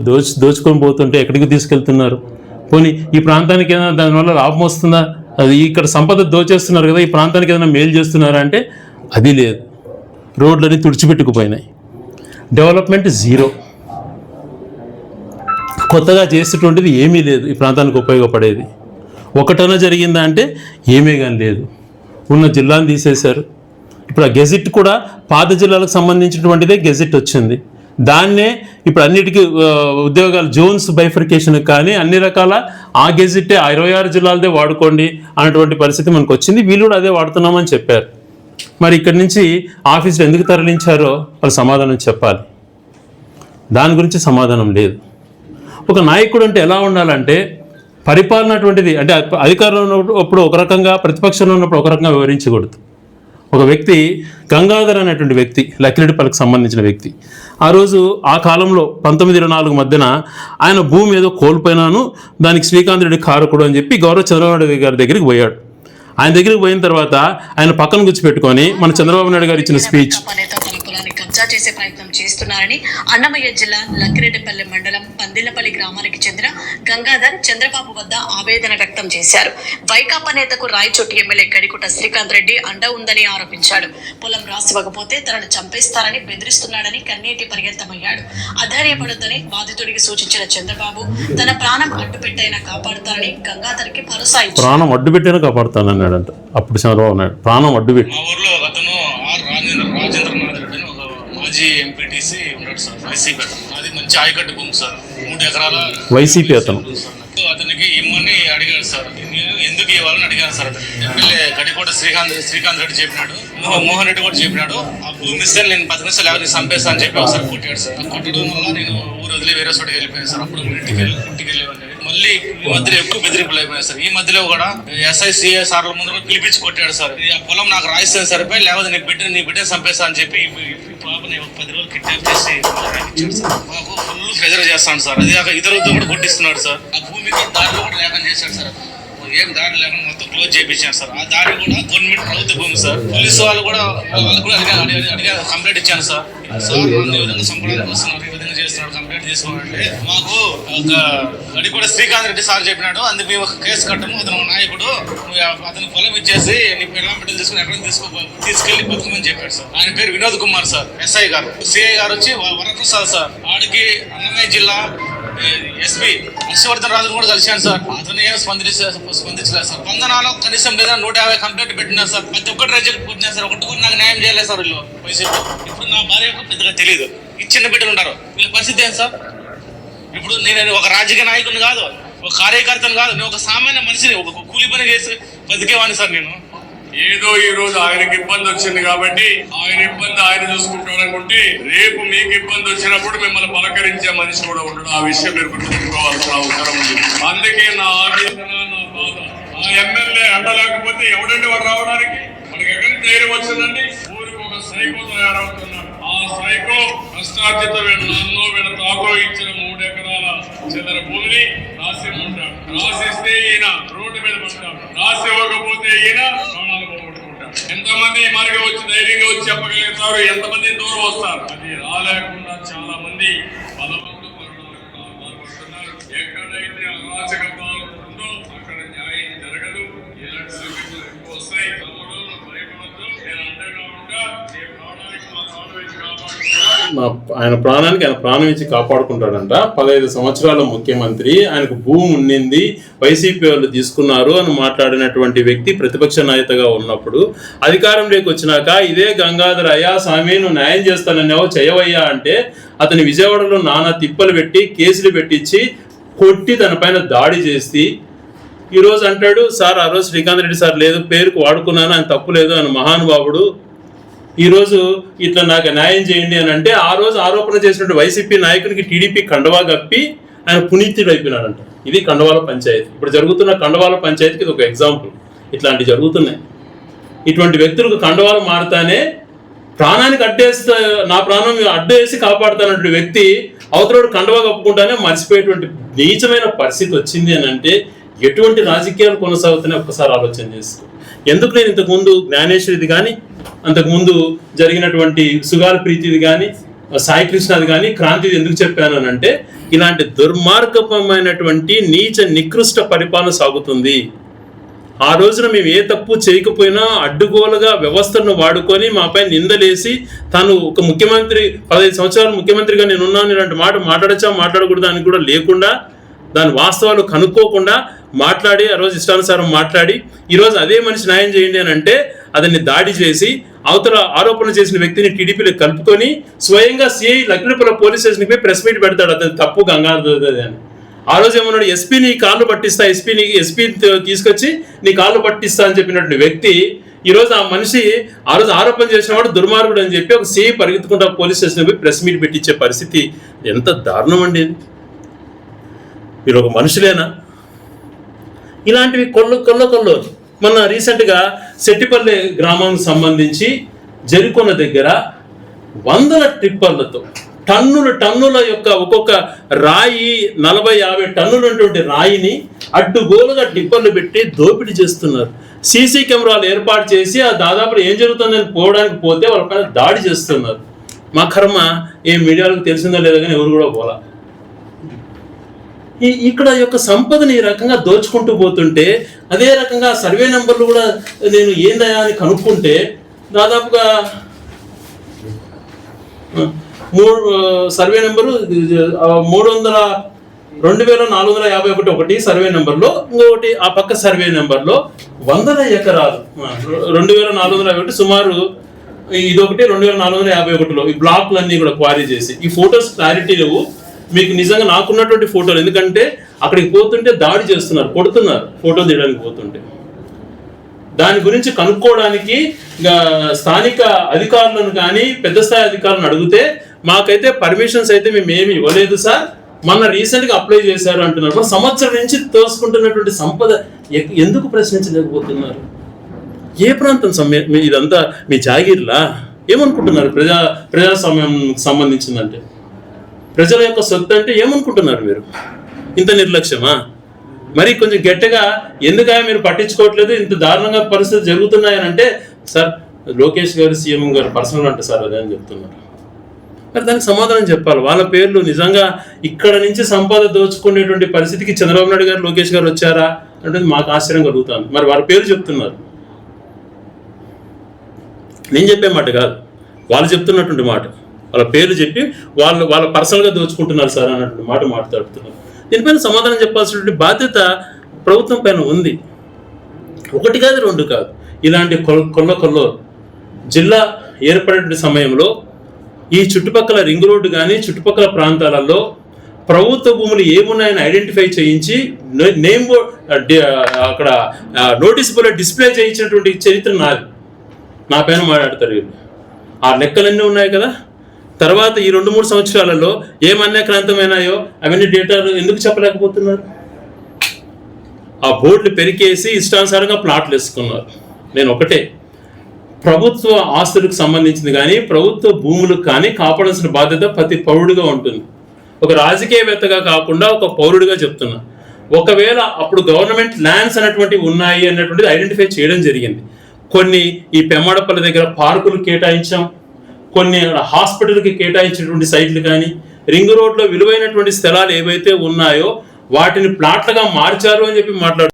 దోచుకొని పోతుంటే ఎక్కడికి తీసుకెళ్తున్నారు? పోనీ ఈ ప్రాంతానికి ఏదైనా దానివల్ల లాభం వస్తుందా? అది ఇక్కడ సంపద దోచేస్తున్నారు కదా, ఈ ప్రాంతానికి ఏదైనా మేలు చేస్తున్నారా అంటే అది లేదు. రోడ్లన్నీ తుడిచిపెట్టుకుపోయినాయి. Development zero. కొత్తగా చేసేటువంటిది ఏమీ లేదు ఈ ప్రాంతానికి ఉపయోగపడేది. ఒకటన జరిగిందా అంటే ఏమీ కానీ లేదు. ఉన్న జిల్లాను తీసేశారు. ఇప్పుడు ఆ గెజిట్ కూడా పాత జిల్లాలకు సంబంధించినటువంటిదే గెజిట్ వచ్చింది. దాన్నే ఇప్పుడు అన్నిటికీ ఉద్యోగాలు జోన్స్ బైఫర్కేషన్ కానీ అన్ని రకాల ఆ గెజిట్టే 26 జిల్లాలదే వాడుకోండి అన్నటువంటి పరిస్థితి మనకు వచ్చింది. వీళ్ళు కూడా అదే వాడుతున్నామని చెప్పారు. మరి ఇక్కడి నుంచి ఆఫీసులు ఎందుకు తరలించారో వాళ్ళు సమాధానం చెప్పాలి. దాని గురించి సమాధానం లేదు. ఒక నాయకుడు అంటే ఎలా ఉండాలంటే పరిపాలన అటువంటిది అంటే అధికారంలో ఉన్నప్పుడు ఒక రకంగా, ప్రతిపక్షంలో ఉన్నప్పుడు ఒక రకంగా వివరించకూడదు. ఒక వ్యక్తి గంగాధర్ అనేటువంటి వ్యక్తి, లక్కిరెడ్డిపల్లికి సంబంధించిన వ్యక్తి, ఆ రోజు ఆ కాలంలో 1924 మధ్యన ఆయన భూమి ఏదో కోల్పోయినాను, దానికి శ్రీకాంత్ రెడ్డి కారకుడు అని చెప్పి గౌరవ చంద్రబాబు నాయుడు గారి దగ్గరికి పోయాడు. ఆయన దగ్గరికి పోయిన తర్వాత ఆయన పక్కన కూర్చిపెట్టుకొని మన చంద్రబాబు నాయుడు గారు ఇచ్చిన స్పీచ్ కబ్జా చేసే ప్రయత్నం చేస్తున్నారని అన్నమయ్య జిల్లా లక్కిరెడ్డిపల్లి మండలం పందిళ్లపల్లి గ్రామానికి చెందిన గంగాధర్ చంద్రబాబు వద్ద ఆవేదన వ్యక్తం చేశారు. వైకాపా నేతకు రాయచోటి ఎమ్మెల్యే గడికోట శ్రీకాంత్ రెడ్డి అండ ఉందని ఆరోపించాడు. పొలం రాసివ్వకపోతే తనను చంపేస్తారని బెదిరిస్తున్నాడని కన్నీటి పర్యంతమయ్యాడు. అధైర్యపడొద్దని బాధితుడికి సూచించిన చంద్రబాబు తన ప్రాణం అడ్డుపెట్టైనా కాపాడుతారని గంగాధర్ కి భరోసా ఇచ్చారు. ప్రాణం అడ్డుపెట్టైనా కాపాడుతానన్నాడంట అప్పుడు చంద్రబాబు నాయుడు. ప్రాణం అడ్డుపెట్టి మాజీ ఎంపీటీసీ ఉన్నాడు సార్, వైసీపీ అతను. అది మంచి ఆయకట్టు భూమి సార్, 3 ఎకరాల వైసీపీ అతను. అతనికి ఇమ్మని అడిగాడు సార్. నేను ఎందుకు ఇవ్వాలని అడిగాను సార్. అతను ఎమ్మెల్యే గడికోట శ్రీకాంత్ రెడ్డి చెప్పినాడు, మోహన్ రెడ్డి కూడా చెప్పినాడు, ఆ భూమి ఇస్తే నేను 10 నిమిషాలు ఎవరిని చంపేస్తా అని చెప్పి ఒకసారి కొట్టాడు సార్. కొట్టడం వల్ల నేను ఊరు వదిలి వేరే చోటుకి వెళ్ళిపోయాను సార్. అప్పుడు ఇంటికి వెళ్ళేవాడిని. మళ్ళీ ఈ మధ్యలో ఎక్కువ బెదిరింపులు అయిపోయాయి సార్. ఈ మధ్యలో కూడా ఎస్ఐ సిఐ సార్ల ముందు పిలిపించి కొట్టాడు సార్. ఆ పొలం నాకు రాయిస్తే సరిపోయి, లేకపోతే నీ బిడ్డని చంపేస్తా అని చెప్పి పాపని 10 రోజులు కిడ్నాప్ చేసి ఇచ్చాడు సార్. మాకు ఫుల్ ప్రెజర్ చేస్తాను సార్. అది కాక ఇతరులతో కూడా కొట్టిస్తున్నాడు సార్. ఆ భూమికి దారిలో కూడా లేకుండా చేశాడు సార్. ఏం దారి లేకుండా మొత్తం క్లోజ్ చేయించారు సార్. ఆ దారి కూడా గవర్నమెంట్ ప్రభుత్వ భూమి సార్. పోలీసు వాళ్ళు కూడా అడిగా కంప్లైంట్ ఇచ్చాను సార్. సార్ నన్ను ఈ విధంగా సంపడానికి వస్తున్నారు, ఈ విధంగా చేస్తున్నాడు, కంప్లైంట్ తీసుకోవాలంటే మాకు ఒక గడికోట శ్రీకాంత్ రెడ్డి సార్ చెప్పినాడు, అందుకు మేము ఒక కేసు కట్టము, అతను నాయకుడు, అతను పొలం ఇచ్చేసి నీ పిల్లల బిడ్డలు తీసుకుని ఎక్కడ తీసుకెళ్లి బతుకమని చెప్పాడు సార్. ఆయన పేరు వినోద్ కుమార్ సార్, ఎస్ఐ గారు. సిఐ గారు వచ్చి వరప్రసాద్ సార్. ఆడికి అన్నమయ్య జిల్లా ఎస్పీ హర్షవర్ధన్ రాజును కూడా కలిశాను సార్. అతను ఏం స్పందించలేదు సార్. స్పందనలో కనీసం లేదా 150 కంప్లైంట్ పెట్టినా సార్. ప్రతి ఒక్కటి రిజెక్ట్ కొట్టినా సార్. ఒకటి కూడా నాకు న్యాయం చేయలేదు సార్ వీళ్ళు వైసీపీ. ఇప్పుడు నా భార్యకు పెద్దగా తెలియదు, ఈ చిన్న బిడ్డలు ఉంటారు, వీళ్ళ పరిస్థితి ఏం సార్? ఇప్పుడు నేను ఒక రాజకీయ నాయకుని కాదు, ఒక కార్యకర్తను కాదు, నేను ఒక సామాన్య మనిషిని, ఒక కూలి పని చేసి బతికేవాడిని సార్. నేను ఏదో ఈ రోజు ఆయనకి ఇబ్బంది వచ్చింది కాబట్టి ఆయన ఇబ్బంది ఆయన చూసుకుంటాడు అనుకుంటే, రేపు మీకు ఇబ్బంది వచ్చినప్పుడు మిమ్మల్ని పలకరించే మనిషి కూడా ఉండడు. ఆ విషయం మీరు గుర్తుంచుకోవాల్సిన అవసరం ఉంది. అందుకే నా ఆవేదన, నా బాధ. ఆ ఎమ్మెల్యే అండలేకపోతే ఎవడండి వాడు రావడానికి? మనకి ఎక్కడి ధైర్యం వచ్చిందండి? ఊరికి ఒక సైకో తయారవుతున్నాడు. ఆ సైకో కష్టార్జిత నన్ను వీళ్ళ తాకో ఇచ్చిన 3 ఎకరాల చిల్లర భూమిని రాసి ఉంటాడు. రాసిస్తే ఈయన రోడ్డు మీద పడతాడు, రాసి ఇవ్వకపోతే ఈయన ప్రాణాలు పోగొట్టుకుంటాడు. ఎంతమంది మార్గం వచ్చి ధైర్యంగా వచ్చి చెప్పగలుగుతారు, ఎంతమంది దూరం వస్తారు? అది రాలేకుండా చాలా మంది బలవంతులు పాల్పడుతున్నారు. ఎక్కడైతే అరాచక పాల్పడుతుందో అక్కడ న్యాయం జరగదు. ఎలక్షన్ ఎక్కువ వస్తాయి. తమ్ముడు భయపడద్దు, నేను అండగా ఉంటా. నీ ప్రాణానికి మా ప్రాణం ఇచ్చి కాపాడుకుంటా. ఆయన ప్రాణం ఇచ్చి కాపాడుకుంటాడంట. 15 సంవత్సరాల ముఖ్యమంత్రి, ఆయనకు భూమి ఉండింది, వైసీపీ వాళ్ళు తీసుకున్నారు అని మాట్లాడినటువంటి వ్యక్తి ప్రతిపక్ష నాయకగా ఉన్నప్పుడు అధికారంలోకి వచ్చినాక ఇదే గంగాధర్, అయ్యా స్వామి నువ్వు న్యాయం చేస్తానన్నావో చేయవయ్యా అంటే అతని విజయవాడలో నానా తిప్పలు పెట్టి కేసులు పెట్టించి కొట్టి తన పైన దాడి చేసి ఈరోజు అంటాడు సార్ ఆ రోజు శ్రీకాంత్ రెడ్డి సార్ లేదు, పేరుకు వాడుకున్నాను, ఆయన తప్పు లేదు అని మహానుభావుడు. ఈరోజు ఇట్లా నాకు న్యాయం చేయండి అని అంటే ఆ రోజు ఆరోపణ చేసినట్టు వైసీపీ నాయకుడికి టీడీపీ కండవా కప్పి ఆయన పునీతుడు అయిపోయినాడంట. ఇది కండవాల పంచాయతీ. ఇప్పుడు జరుగుతున్న కండవాల పంచాయతీకి ఇది ఒక ఎగ్జాంపుల్. ఇట్లాంటివి జరుగుతున్నాయి. ఇటువంటి వ్యక్తులకు కండవాలు మారుతానే ప్రాణానికి అడ్డేస్తా, నా ప్రాణం అడ్డేసి కాపాడుతానంటే వ్యక్తి అవతలోడు కండవా కప్పుకుంటానే మర్చిపోయేటువంటి నీచమైన పరిస్థితి వచ్చింది అని అంటే ఎటువంటి రాజకీయాలు కొనసాగుతున్నాయి ఒక్కసారి ఆలోచన చేసుకో. ఎందుకు నేను ఇంతకుముందు జ్ఞానేశ్వరిది కానీ అంతకుముందు జరిగినటువంటి సుగాల ప్రీతిది కానీ సాయి కృష్ణది కానీ క్రాంతిది ఎందుకు చెప్పాను అని అంటే, ఇలాంటి దుర్మార్గమైనటువంటి నీచ నికృష్ట పరిపాలన సాగుతుంది. ఆ రోజున మేము ఏ తప్పు చేయకపోయినా అడ్డుగోలుగా వ్యవస్థను వాడుకొని మాపై నిందలేసి, తాను ఒక ముఖ్యమంత్రి 15 సంవత్సరాలు ముఖ్యమంత్రిగా నేనున్నాను ఇలాంటి మాట మాట్లాడచ్చా మాట్లాడకూడదు అని కూడా లేకుండా, దాని వాస్తవాలు కనుక్కోకుండా మాట్లాడి, ఆ రోజు ఇష్టానుసారం మాట్లాడి, ఈరోజు అదే మనిషి న్యాయం చేయండి అని అంటే అతన్ని దాడి చేసి అవతల ఆరోపణ చేసిన వ్యక్తిని టీడీపీలో కలుపుకొని స్వయంగా సిఐ లక్నపల్లి పోలీస్ స్టేషన్కి పోయి ప్రెస్ మీట్ పెడతాడు, అతను తప్పు గంగాధర్ అని. ఆ రోజు ఏమన్నాడు, ఎస్పీ కాళ్ళు పట్టిస్తా, ఎస్పీ తీసుకొచ్చి నీ కాళ్ళు పట్టిస్తా అని చెప్పినటువంటి వ్యక్తి ఈరోజు ఆ మనిషి ఆ రోజు ఆరోపణ చేసిన వాడు దుర్మార్గుడు అని చెప్పి ఒక సిఐ పరిగెత్తుకుంటా పోలీస్ స్టేషన్ పోయి ప్రెస్ మీట్ పెట్టించే పరిస్థితి ఎంత దారుణం అండి. మీరు ఒక మనుషులేనా? ఇలాంటివి కొల్లు మొన్న రీసెంట్గా సెట్టిపల్లి గ్రామానికి సంబంధించి జరికొన్న దగ్గర వందల టిప్పర్లతో టన్నుల యొక్క ఒక్కొక్క రాయి 40-50 టన్నులు ఉన్నటువంటి రాయిని అడ్డుగోలుగా టిప్పర్లు పెట్టి దోపిడీ చేస్తున్నారు. సీసీ కెమెరాలు ఏర్పాటు చేసి ఆ దాదాపు ఏం జరుగుతుందని పోవడానికి పోతే వాళ్ళపైన దాడి చేస్తున్నారు. మా కర్మ ఏ మీడియాలకు తెలిసిందో లేదో కానీ ఎవరు కూడా పోలా. ఇక్కడ యొక్క సంపదని ఈ రకంగా దోచుకుంటూ పోతుంటే, అదే రకంగా సర్వే నెంబర్లు కూడా నేను ఏందయా అని కనుక్కుంటే దాదాపుగా సర్వే నెంబరు 2451 ఒకటి సర్వే నెంబర్లో, ఇంకొకటి ఆ పక్క సర్వే నెంబర్లో 100 ఎకరాలు 2451 సుమారు, ఇదొకటి 2451లో ఈ బ్లాక్లన్నీ కూడా క్వారీ చేసి, ఈ ఫొటోస్ క్లారిటీ లేవు మీకు నిజంగా నాకున్నటువంటి ఫోటోలు, ఎందుకంటే అక్కడికి పోతుంటే దాడి చేస్తున్నారు, కొడుతున్నారు ఫోటోలు తీయడానికి పోతుంటే. దాని గురించి కనుక్కోవడానికి స్థానిక అధికారులను కానీ పెద్ద స్థాయి అధికారులను అడిగితే మాకైతే పర్మిషన్స్ అయితే మేము ఏమి ఇవ్వలేదు సార్, మొన్న రీసెంట్గా అప్లై చేశారు అంటున్నారు. సంవత్సరం నుంచి తోసుకుంటున్నటువంటి సంపద ఎందుకు ప్రశ్నించలేకపోతున్నారు? ఏ ప్రాంతం ఇదంతా మీ జాగీర్లా? ఏమనుకుంటున్నారు? ప్రజాస్వామ్యం సంబంధించిందంటే, ప్రజల యొక్క సొత్తు అంటే ఏమనుకుంటున్నారు మీరు? ఇంత నిర్లక్ష్యమా? మరి కొంచెం గట్టిగా ఎందుకయా మీరు పట్టించుకోవట్లేదు, ఇంత దారుణంగా పరిస్థితులు జరుగుతున్నాయని అంటే, సార్ లోకేష్ గారు సీఎం గారు పర్సనల్ అంటే సార్ అదే అని చెప్తున్నారు. మరి దానికి సమాధానం చెప్పాలి. వాళ్ళ పేర్లు నిజంగా ఇక్కడ నుంచి సంపద దోచుకునేటువంటి పరిస్థితికి చంద్రబాబు నాయుడు గారు లోకేష్ గారు వచ్చారా అంటే మాకు ఆశ్చర్యం కలుగుతాను. మరి వాళ్ళ పేరు చెప్తున్నారు, నేను చెప్పే మాట కాదు, వాళ్ళు చెప్తున్నటువంటి మాట. వాళ్ళ పేర్లు చెప్పి వాళ్ళ పర్సనల్గా దోచుకుంటున్నారు సార్ అన్నటువంటి మాట మాట్లాడుతున్నారు. దీనిపైన సమాధానం చెప్పాల్సినటువంటి బాధ్యత ప్రభుత్వం పైన ఉంది. ఒకటి కాదు, రెండు కాదు. ఇలాంటి కొల్ల జిల్లా ఏర్పడే సమయంలో ఈ చుట్టుపక్కల రింగ్ రోడ్డు కానీ చుట్టుపక్కల ప్రాంతాలలో ప్రభుత్వ భూములు ఏమున్నాయని ఐడెంటిఫై చేయించి నేమ్ బోర్డ్ అక్కడ నోటీస్ బోర్డు డిస్ప్లే చేయించినటువంటి చరిత్ర నాది. నా పైన మాట్లాడతారు వీళ్ళు. ఆ లెక్కలన్నీ ఉన్నాయి కదా. తర్వాత ఈ 2-3 సంవత్సరాలలో ఏమన్యాక్రాంతమైనాయో అవన్నీ డేటాలు ఎందుకు చెప్పలేకపోతున్నారు? ఆ బోర్డులు పెరికేసి ఇష్టానుసారంగా ప్లాట్లు వేసుకున్నారు. నేను ఒకటే, ప్రభుత్వ ఆస్తులకు సంబంధించింది కానీ ప్రభుత్వ భూములకు కానీ కాపాడాల్సిన బాధ్యత ప్రతి పౌరుడిగా ఉంటుంది. ఒక రాజకీయవేత్తగా కాకుండా ఒక పౌరుడిగా చెప్తున్నా. ఒకవేళ అప్పుడు గవర్నమెంట్ ల్యాండ్స్ అనేటువంటివి ఉన్నాయి అన్నటువంటిది ఐడెంటిఫై చేయడం జరిగింది. కొన్ని ఈ పెమ్మడపల్లి దగ్గర పార్కులు కేటాయించాం, కొన్ని హాస్పిటల్కి కేటాయించినటువంటి సైట్లు కానీ, రింగ్ రోడ్లో విలువైనటువంటి స్థలాలు ఏవైతే ఉన్నాయో వాటిని ప్లాట్లుగా మార్చారు అని చెప్పి మాట్లాడుతున్నారు.